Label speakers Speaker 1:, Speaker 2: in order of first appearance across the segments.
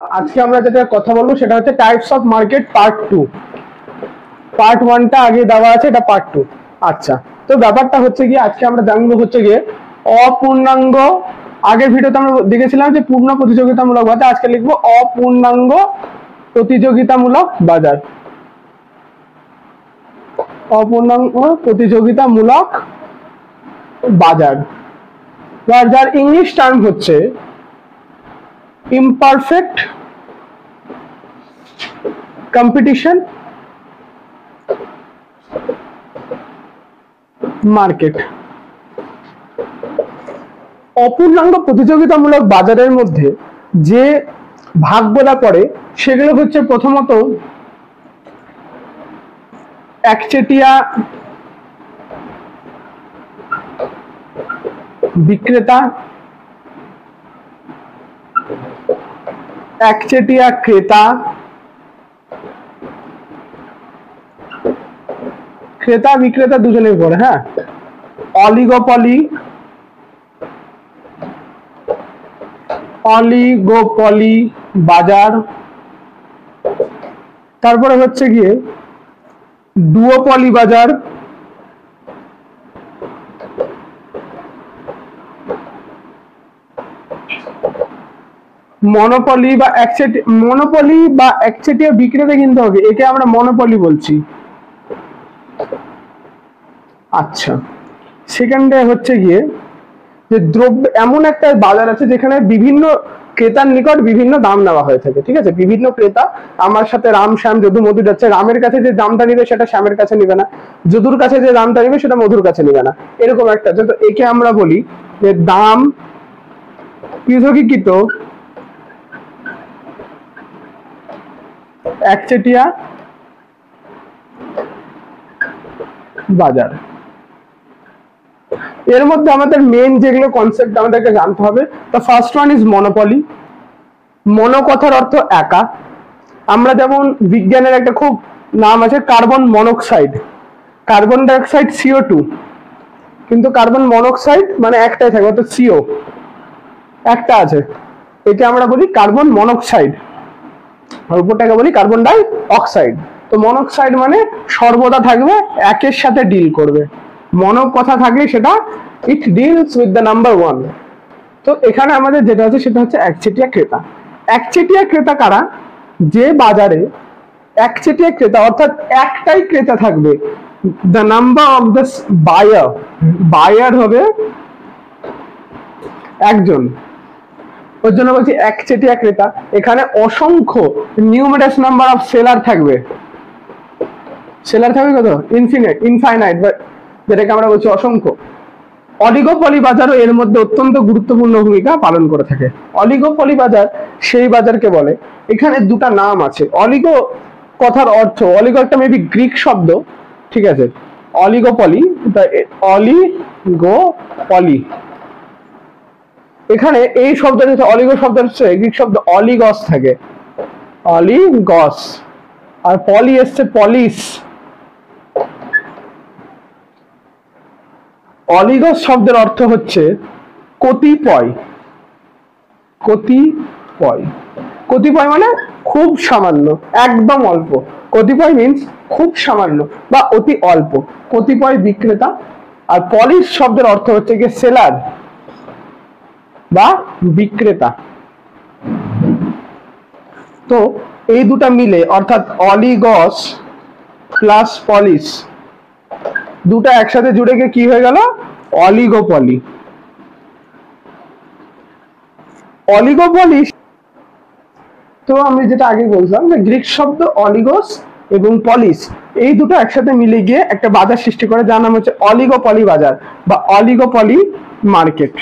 Speaker 1: আজকে আমরা যেটা কথা বলবো সেটা হচ্ছে types of market part 2। Part 1 টা আগে দেওয়া আছে, এটা পার্ট 2। আচ্ছা, তো ব্যাপারটা হচ্ছে গিয়ে আজকে আমরা জানবো হচ্ছে গিয়ে অপূর্ণাঙ্গ। আগের ভিডিওতে আমরা দেখেছিলাম যে পূর্ণ প্রতিযোগিতামূলক বাজার, আজকে লিখবো অপূর্ণাঙ্গ প্রতিযোগিতামূলক বাজার। অপূর্ণাঙ্গ প্রতিযোগিতামূলক বাজার, যার ইংলিশ টার্ম হচ্ছে imperfect competition মার্কেট। অপূর্ণাঙ্গ প্রতিযোগিতামূলক বাজারের মধ্যে যে ভাগগুলো পড়ে সেগুলো হচ্ছে প্রথমত একচেটিয়া বিক্রেতা, একচেটিয়া ক্রেতা, ক্রেতা বিক্রেতা দুজনের পরে, হ্যাঁ, অলিগোপলি, অলিগোপলি বাজার, তারপরে হচ্ছে গিয়ে ডুওপলি বাজার, মনোপলি বা একচেটিয়া বিক্রেতা কিনতে হবে, একে আমরা মনোপলি বলছি। আচ্ছা, সেকেন্ডে হচ্ছে গিয়ে যে দ্রব্য, এমন একটা বাজার আছে যেখানে বিভিন্ন ক্রেতার নিকট বিভিন্ন দাম নেওয়া হয়ে থাকে, ঠিক আছে। বিভিন্ন ক্রেতা, আমার সাথে রাম, শ্যাম, যদু, মধু যাচ্ছে, রামের কাছে যে দামটা নিবে সেটা শ্যামের কাছে নিবে না, যদুর কাছে যে দামটা নিবে সেটা মধুর কাছে নিবে না, এরকম একটা। তো একে আমরা বলি যে দাম পৃথকীকৃত একচেটিয়া বাজার। এর মধ্যে আমাদের মেন যেগুলো কনসেপ্ট আমাদেরকে জানতে হবে, the first one is monopoly. Mono কথার অর্থ একা। আমরা যেমন বিজ্ঞানের একটা খুব নাম আছে carbon monoxide, carbon dioxide CO2, কিন্তু কার্বন মনোক্সাইড মানে একটাই থাকে, অর্থাৎ CO একটা আছে, একে আমরা বলি কার্বন মনোক্সাইড, আর উপরটাকে বলি কার্বন ডাই অক্সাইড। তো মনোক্সাইড মানে সর্বদা থাকবে, একের সাথে ডিল করবে। মনো কথা থাকলে সেটা ইট ডিলস উইথ দ্য নাম্বার 1। তো এখানে আমাদের যেটা আছে সেটা হচ্ছে একচেটিয়া ক্রেতা। একচেটিয়া ক্রেতা কারা? যে বাজারে একচেটিয়া ক্রেতা অর্থাৎ একটাই ক্রেতা থাকবে, the number of the buyer, buyer হবে একজন, ওর জন্য বলছি একচেটিয়া ক্রেতা। এখানে অসংখ্য নিউমেরাস নাম্বার অফ সেলার থাকবে। সেলার থাকবে কত? ইনফাইনাইট, যেটাকে আমরা বলছি অসংখ্য। অলিগোপলি বাজারও এর মধ্যে অত্যন্ত গুরুত্বপূর্ণ ভূমিকা পালন করে থাকে। অলিগোপলি বাজার সেই বাজারকে বলে, এখানে দুটা নাম আছে। অলিগো কথার অর্থ, অলিগো একটা মেবি গ্রিক শব্দ, ঠিক আছে। অলিগোপলি, অলিগোপলি, এখানে এই শব্দটা অলিগো শব্দ হচ্ছে গ্রিক শব্দ অলিগস থাকে, অলিগস, আর পলি এসছে পলিস। অলিগস শব্দের অর্থ হচ্ছে কতিপয়, কতিপয়, কতিপয় মানে খুব সামান্য, একদম অল্প। কতিপয় মিন্স খুব সামান্য বা অতি অল্প, কতিপয় বিক্রেতা। আর পলিশ শব্দের অর্থ হচ্ছে কি সেলার বা বিক্রেতা। তো এই দুটা মিলে অর্থাৎ অলিগস প্লাস পলিশ, দুটা একসাথে জুড়ে গিয়ে কি হয়ে গেল? অলিগোপলি। অলিগোপলি, তো আমি যেটা আগে বললাম যে গ্রিক শব্দ অলিগস এবং পলিশ, এই দুটো একসাথে মিলে গিয়ে একটা বাজার সৃষ্টি করে, যার নাম হচ্ছে অলিগোপলি বাজার বা অলিগোপলি মার্কেট।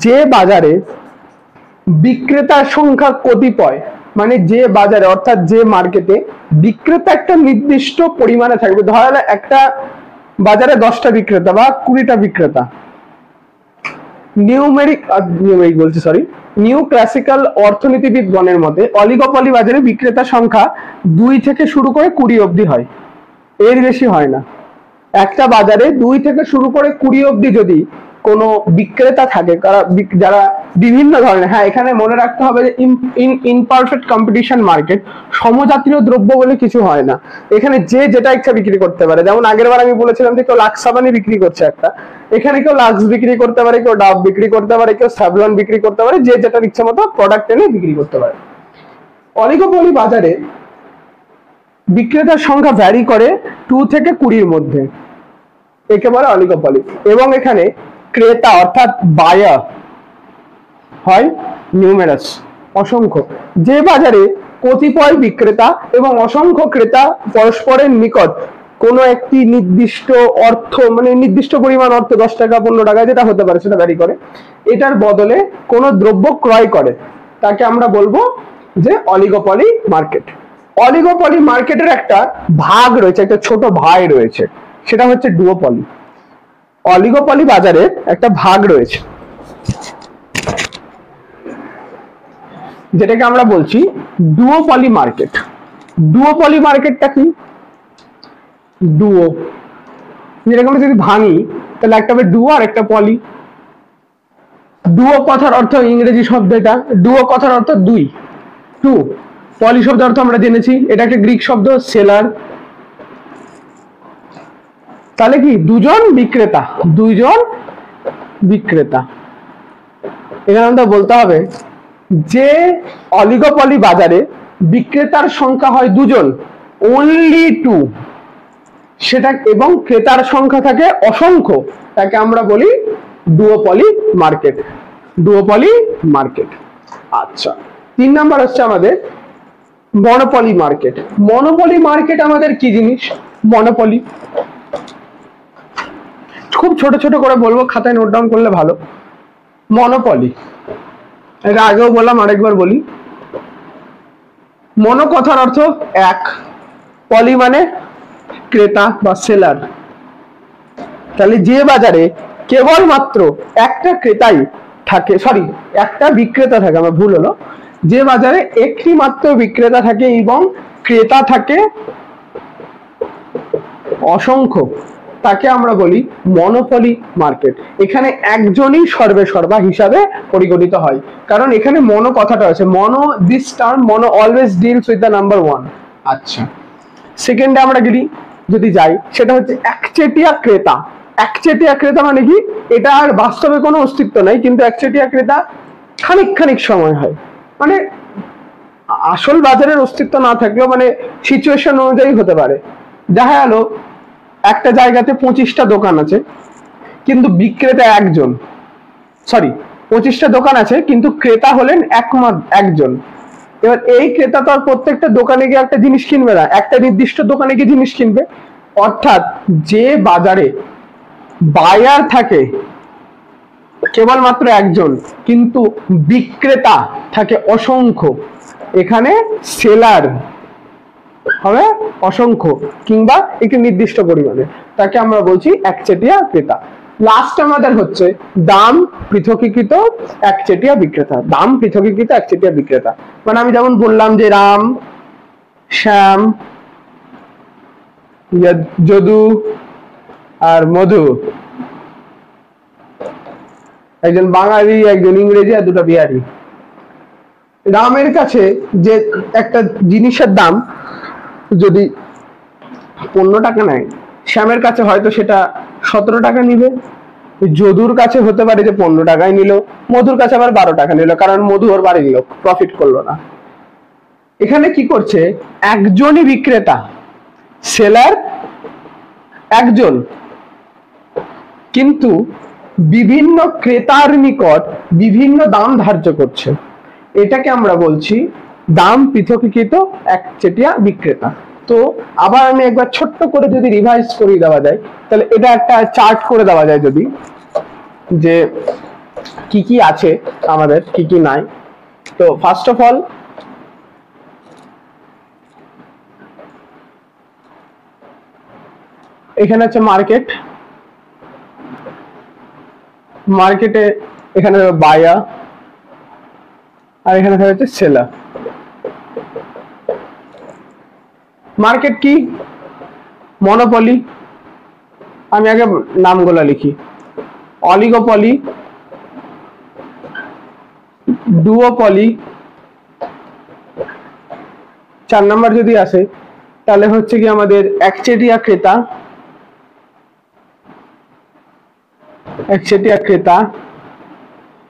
Speaker 1: যে বাজারে বিক্রেতার সংখ্যা কতিপয়, মানে যে বাজারে অর্থাৎ যে মার্কেটে বিক্রেতা একটা নির্দিষ্ট পরিমাণে থাকবে। ধরা একটা বাজারে 10টা বিক্রেতা বা 20টা বিক্রেতা। নিউ ক্লাসিক্যাল অর্থনীতিবিদ গণের মতে অলিগোপলি বাজারে বিক্রেতার সংখ্যা 2 থেকে শুরু করে 20 অবধি হয়, এর বেশি হয় না। একটা বাজারে 2 থেকে শুরু করে 20 অবধি যদি কোনো বিক্রেতা থাকে যারা বিভিন্ন ধরনের, হ্যাঁ এখানে মনে রাখতে হবে যে ইনপারফেক্ট কম্পিটিশন মার্কেট, সমজাতীয় দ্রব্য বলে কিছু হয় না, এখানে যে যেটা ইচ্ছা বিক্রি করতে পারে। যেমন আগের বার আমি বলেছিলাম যে কেউ লাক্স সাবানই বিক্রি করছে একটা, এখানে কেউ লাক্স বিক্রি করতে পারে, কেউ ডাব বিক্রি করতে পারে, কেউ স্যাভলন বিক্রি করতে পারে, যে যেটার ইচ্ছা মতো প্রোডাক্ট এনে বিক্রি করতে পারে। অলিগোপলি বাজারে বিক্রেতার সংখ্যা ভ্যারি করে 2 থেকে 20-র মধ্যে, একে বলে অলিগোপলি। এবং এখানে ক্রেতা অর্থাৎ বায়ার হয় নিউমেরাস, অসংখ্য। যে বাজারে কতিপয় বিক্রেতা এবং অসংখ্য ক্রেতা পরস্পরের নিকট কোনো একটি নির্দিষ্ট অর্থ, মানে নির্দিষ্ট পরিমাণ অর্থ, 10 টাকা 15 টাকা যেটা হতে পারে সেটা ভ্যারি করে, এটার বদলে কোনো দ্রব্য ক্রয় করে, তাকে আমরা বলবো যে অলিগোপলি মার্কেট। অলিগোপলি মার্কেটের একটা ভাগ রয়েছে, একটা ছোট ভাই রয়েছে, সেটা হচ্ছে ডুওপলি। অলিগোপলি বাজারের একটা ভাগ রয়েছে যেটাকে আমরা বলছি ডুওপলি মার্কেট। ডুওপলি মার্কেটটা কি? ডুও, যেরকম যদি ভাঙি তাহলে একটা হবে ডুও আর একটা পলি। ডুও কথার অর্থ, ইংরেজি শব্দ এটা, ডুও কথার অর্থ দুই, টু। পলি শব্দ অর্থ আমরা জেনেছি, এটা একটা গ্রিক শব্দ সেলার, তাহলে কি দুজন বিক্রেতা, দুইজন বিক্রেতা। এখানে আমাদের বলতে হবে যে অলিগোপলি বাজারে বিক্রেতার সংখ্যা হয় দুজন, অনলি টু, সেটা, এবং ক্রেতার সংখ্যা থাকে অসংখ্য, তাকে আমরা বলি ডুওপলি মার্কেট। ডুওপলি মার্কেট। আচ্ছা, 3 নাম্বার হচ্ছে আমাদের মনোপলি মার্কেট। মনোপলি মার্কেট আমাদের কি জিনিস? মনোপলি খুব ছোট ছোট করে বলবো, খাতায় নোট ডাউন করলে ভালো। মনোপলি, এটা আগেও বললাম, আরেকবার বলি। মনো কথার অর্থ এক, পলি মানে ক্রেতা বা সেলার। তাহলে যে বাজারে কেবলমাত্র একটা ক্রেতাই থাকে, সরি একটা বিক্রেতা থাকে, আমার ভুল হলো, যে বাজারে একটি মাত্র বিক্রেতা থাকে এবং ক্রেতা থাকে অসংখ্য, তাকে আমরা বলি মনোপলি মার্কেট। এখানে একজনই সর্বে সর্বা হিসাবে পরিগণিত হয়, কারণ এখানে মনো কথাটা আছে। Mono, this term mono always deals with the number 1। আচ্ছা, সেকেন্ডে আমরা যদি যাই, সেটা হচ্ছে একচেটিয়া ক্রেতা। একচেটিয়া ক্রেতা মানে কি? এটা আর বাস্তবে কোনো অস্তিত্ব নাই, কিন্তু একচেটিয়া ক্রেতা খানিক খানিক সময় হয়, মানে আসল বাজারের অস্তিত্ব না থাকলেও মানে সিচুয়েশন অনুযায়ী হতে পারে। দেখা গেল একটা জায়গাতে 25টা দোকান আছে কিন্তু বিক্রেতা একজন, সরি 25টা দোকান আছে কিন্তু ক্রেতা হলেন একজন। এবার এই ক্রেতা তো আর প্রত্যেকটা দোকানে গিয়ে একটা জিনিস কিনবে না, একটা নির্দিষ্ট দোকানে গিয়ে জিনিস কিনবে। অর্থাৎ যে বাজারে বায়ার থাকে কেবলমাত্র একজন কিন্তু বিক্রেতা থাকে অসংখ্য, এখানে সেলার হবে অসংখ্য কিংবা একটি নির্দিষ্ট পরিমাণে, তাকে আমরা বলছি একচেটিয়া ক্রেতা। লাস্ট আমাদের হচ্ছে দাম পৃথকীকৃত একচেটিয়া বিক্রেতা। দাম পৃথকীকৃত একচেটিয়া বিক্রেতা মানে আমি যেমন বললাম যে রাম, শ্যাম, যদু আর মধু, একজন বাঙালি, একজন ইংরেজি আর দুটো বিহারি। রামের কাছে যে একটা জিনিসের দাম যদি 15 টাকা নেয়, শ্যামের কাছে হয়তো সেটা 17 টাকা নিবে। যদুর কাছে হতে পারে যে 15 টাকায় নিল, মধুর কাছে আবার 12 টাকা নিল, কারণ মধু ওর বাড়ি নিল, প্রফিট করলো না। এখানে কি করছে? একজনই বিক্রেতা, সেলার একজন, কিন্তু বিভিন্ন ক্রেতার নিকট বিভিন্ন দাম ধার্য করছে, এটাকে আমরা বলছি দাম পৃথকীকৃত একচেটিয়া বিক্রেতা। তো আবার আমি একবার ছোট্ট করে যদি রিভাইজ করে দেওয়া যায়, তাহলে এটা একটা চার্ট করে দেওয়া যায় যদি, যে কি কি আছে আমাদের, কি কি নাই। তো ফার্স্ট অফ অল এখানে আছে মার্কেট। মার্কেটে এখানে বায়ার আর এখানে হচ্ছে সেলার। মার্কেট কি? মনোপলি। আমি আগে নামগুলো লিখি। অলিগোপলি, ডুওপলি, 4 নাম্বার যদি আসে তাহলে হচ্ছে কি আমাদের একচেটিয়া ক্রেতা, একচেটিয়া ক্রেতা,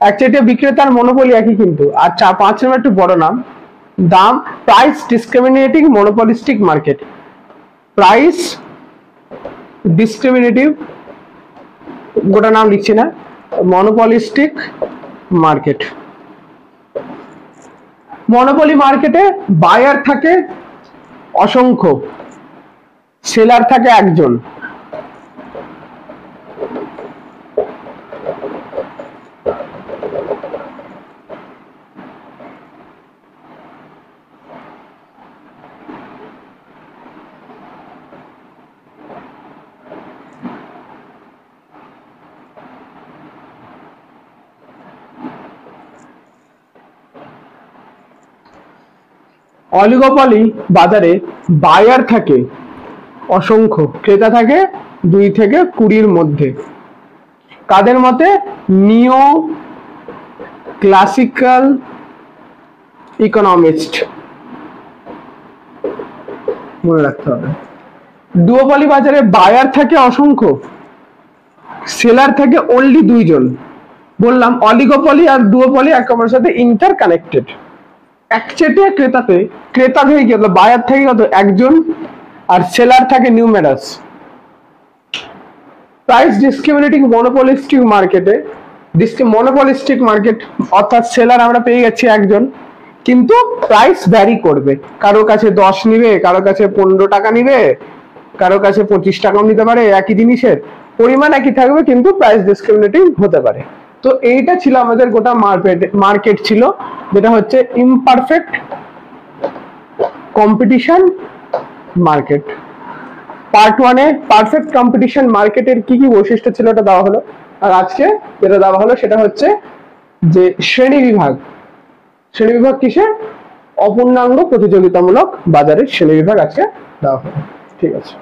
Speaker 1: একচেটিয়া বিক্রেতার মনোপলি একই কিন্তু। আর 5 নাম্বার একটু বড় নাম, দাম প্রাইস ডিসক্রিমিনেটিং মনোপলিস্টিক মার্কেট, প্রাইস ডিসক্রিমিনেটিভ, গোটা নাম লিখছি না, মনোপলিস্টিক মার্কেট। মনোপলি মার্কেটে বায়ার থাকে অসংখ্য, সেলার থাকে একজন। অলিগোপলি বাজারে বায়ার থাকে অসংখ্য, ক্রেতা থাকে 2 থেকে 20-র মধ্যে। কাদের মতে? নিও ক্লাসিক্যাল ইকোনমিস্ট, মনে রাখতে হবে। ডুওপলি বাজারে বায়ার থাকে অসংখ্য, সেলার থাকে অনলি 2 জন। বললাম অলিগোপলি আর ডুওপলি একে অপরের সাথে ইন্টার কানেক্টেড। একচেটিয়া ক্রেতাতে ক্রেতা থেকে কত, বায়ার থেকে কত, একজন, আর সেলার থাকে নিউমেরাস। প্রাইস ডিসক্রিমিনেটিং মনোপলিস্টিক মার্কেটে, মনোপলিস্টিক মার্কেট অর্থাৎ সেলার আমরা পেয়ে গেছি একজন, কিন্তু প্রাইস ভ্যারি করবে, কারো কাছে 10 নিবে, কারো কাছে 15 টাকা নিবে, কারো কাছে 25 টাকাও নিতে পারে। একই জিনিসের পরিমাণ একই থাকবে, কিন্তু প্রাইস ডিসক্রিমিনেটিং হতে পারে। তো এইটা ছিল আমাদের গোটা মার্কেট ছিল, যেটা হচ্ছে ইমপারফেক্ট কম্পিটিশন মার্কেট। পার্ট 1 এ পারফেক্ট কম্পিটিশন মার্কেটের কি কি বৈশিষ্ট্য ছিল ওটা দেওয়া হলো, আর আজকে যেটা দেওয়া হলো সেটা হচ্ছে যে শ্রেণী বিভাগ। শ্রেণী বিভাগ কিসে? অপূর্ণাঙ্গ প্রতিযোগিতামূলক বাজারের শ্রেণী বিভাগ আজকে দেওয়া হলো। ঠিক আছে।